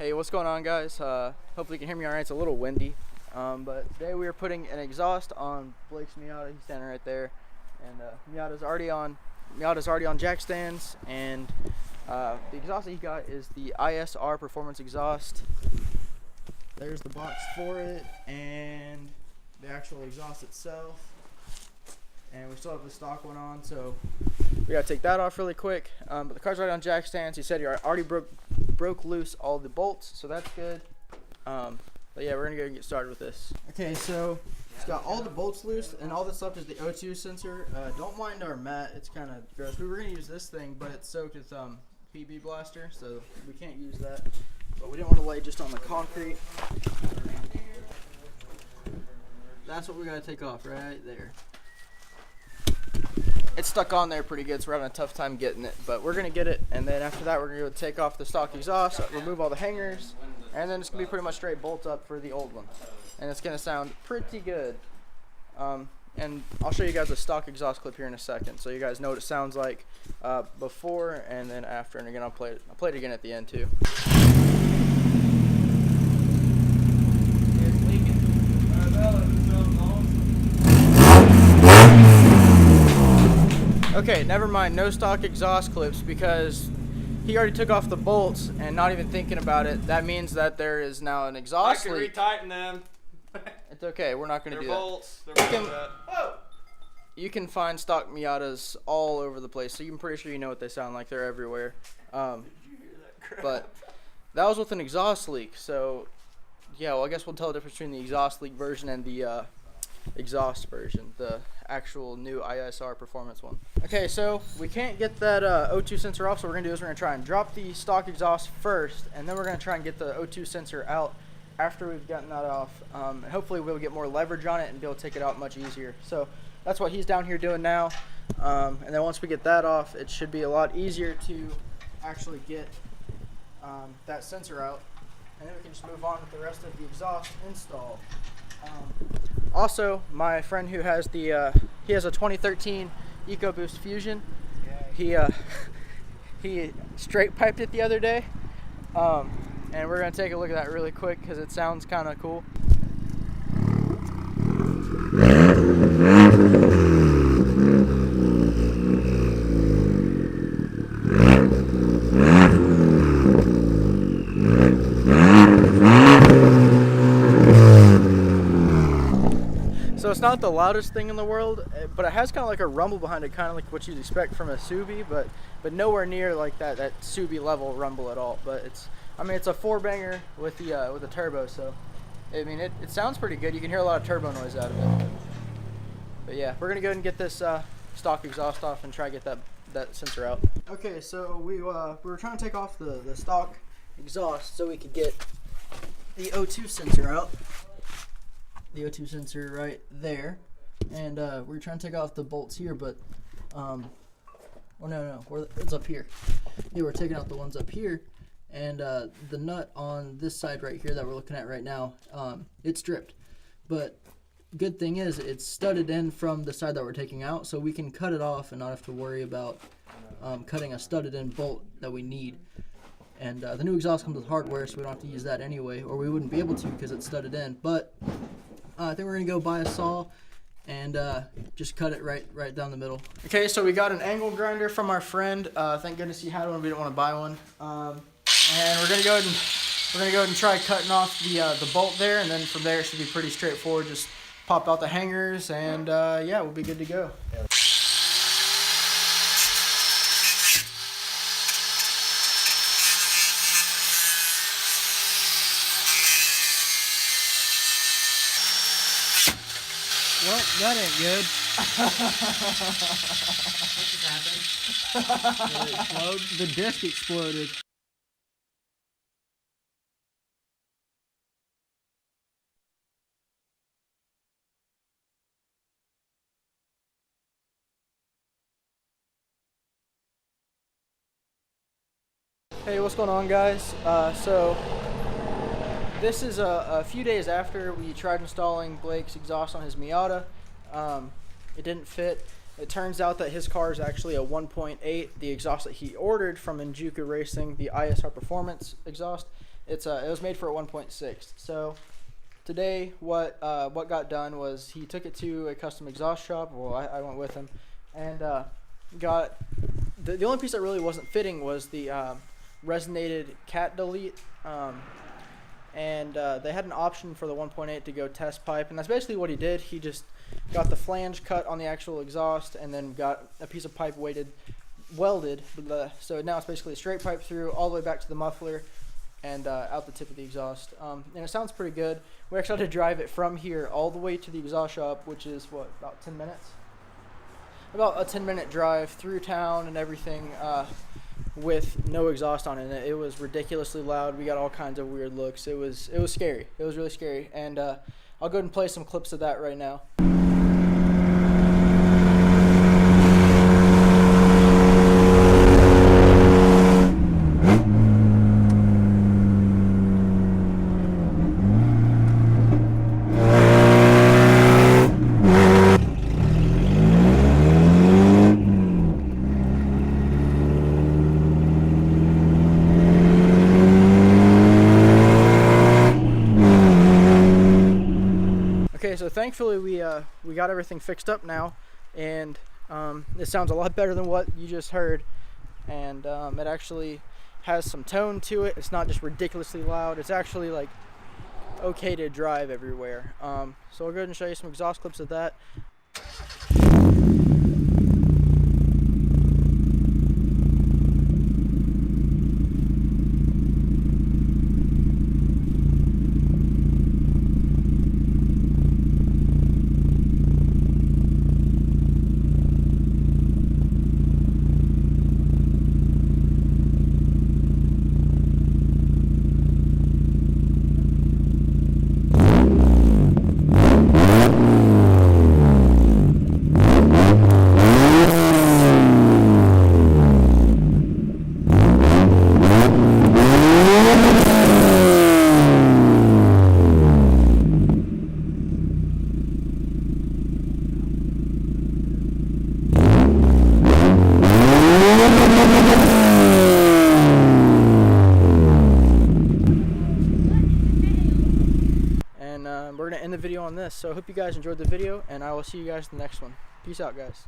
Hey, what's going on, guys? Hopefully you can hear me all right. It's a little windy, but today we are putting an exhaust on Blake's Miata. He's standing right there, and Miata's already on jack stands. And the exhaust that he got is the ISR Performance Exhaust. There's the box for it and the actual exhaust itself. And we still have the stock one on, so we gotta take that off really quick. But the car's already on jack stands. He said he already broke loose all the bolts, so that's good. But yeah, we're gonna go and get started with this. Okay, so it's got all the bolts loose, and all that's left is the O2 sensor. Don't mind our mat; it's kind of gross. We were gonna use this thing, but it's soaked with PB blaster, so we can't use that. But we didn't want to lay just on the concrete. That's what we gotta take off right there. It's stuck on there pretty good, so we're having a tough time getting it, but we're gonna get it. And then after that, we're gonna go take off the stock exhaust, remove all the hangers, and then it's gonna be pretty much straight bolt up for the old one, and it's gonna sound pretty good. And I'll show you guys a stock exhaust clip here in a second, so you guys know what it sounds like before and then after. And again, I'll play it again at the end too. Okay, never mind, no stock exhaust clips, because he already took off the bolts and not even thinking about it. That means that there is now an exhaust leak. I can retighten them. It's okay, we're not going to do bolts. that. You can find stock Miatas all over the place, so I'm pretty sure you know what they sound like. They're everywhere. Did you hear that crap? But that was with an exhaust leak, so yeah, well, I guess we'll tell the difference between the exhaust leak version and the exhaust version, the actual new ISR Performance one. Okay, so we can't get that O2 sensor off, so what we're gonna do is we're gonna try and drop the stock exhaust first, and then we're gonna try and get the O2 sensor out after we've gotten that off. And hopefully we'll get more leverage on it and be able to take it out much easier. So that's what he's down here doing now. And then once we get that off, it should be a lot easier to actually get that sensor out, and then we can just move on with the rest of the exhaust install. Also, my friend who has the he has a 2013 EcoBoost Fusion. He straight piped it the other day, and we're gonna take a look at that really quick because it sounds kind of cool. So it's not the loudest thing in the world, but it has kind of like a rumble behind it, kind of like what you'd expect from a Subi, but nowhere near like that Subi level rumble at all. But it's a four banger with the turbo, so I mean it sounds pretty good. You can hear a lot of turbo noise out of it. But yeah, we're gonna go ahead and get this stock exhaust off and try to get that sensor out. Okay, so we were trying to take off the stock exhaust so we could get the O2 sensor out. The O2 sensor right there, and we're trying to take off the bolts here, but it's up here. Yeah, we're taking out the ones up here, and the nut on this side right here that we're looking at right now, it's stripped, but good thing is it's studded in from the side that we're taking out, so we can cut it off and not have to worry about cutting a studded in bolt that we need. And the new exhaust comes with hardware, so we don't have to use that anyway, or we wouldn't be able to because it's studded in. But I think we're gonna go buy a saw and just cut it right down the middle. Okay, so we got an angle grinder from our friend. Thank goodness he had one. We didn't want to buy one. And we're gonna go ahead and try cutting off the bolt there, and then from there it should be pretty straightforward. Just pop out the hangers, and yeah, we'll be good to go. Well, that ain't good. What just happened? Did it explode? The disc exploded. Hey, what's going on, guys? So this is a few days after we tried installing Blake's exhaust on his Miata. It didn't fit. It turns out that his car is actually a 1.8. The exhaust that he ordered from Njuka Racing, the ISR Performance Exhaust, it was made for a 1.6. So today, what got done was he took it to a custom exhaust shop. Well, I went with him, and got the only piece that really wasn't fitting was the resonated cat delete. And they had an option for the 1.8 to go test pipe, and that's basically what he did. He just got the flange cut on the actual exhaust, and then got a piece of pipe welded. So now it's basically a straight pipe through all the way back to the muffler and out the tip of the exhaust. And it sounds pretty good. We actually had to drive it from here all the way to the exhaust shop, which is what, about 10 minutes? About a 10-minute drive through town and everything. With no exhaust on it. It was ridiculously loud. We got all kinds of weird looks. It was scary. It was really scary. And I'll go ahead and play some clips of that right now. Okay, so thankfully we got everything fixed up now, and it sounds a lot better than what you just heard, and it actually has some tone to it. It's not just ridiculously loud. It's actually like okay to drive everywhere. So I'll go ahead and show you some exhaust clips of that. And we're going to end the video on this. So I hope you guys enjoyed the video, and I will see you guys in the next one. Peace out, guys.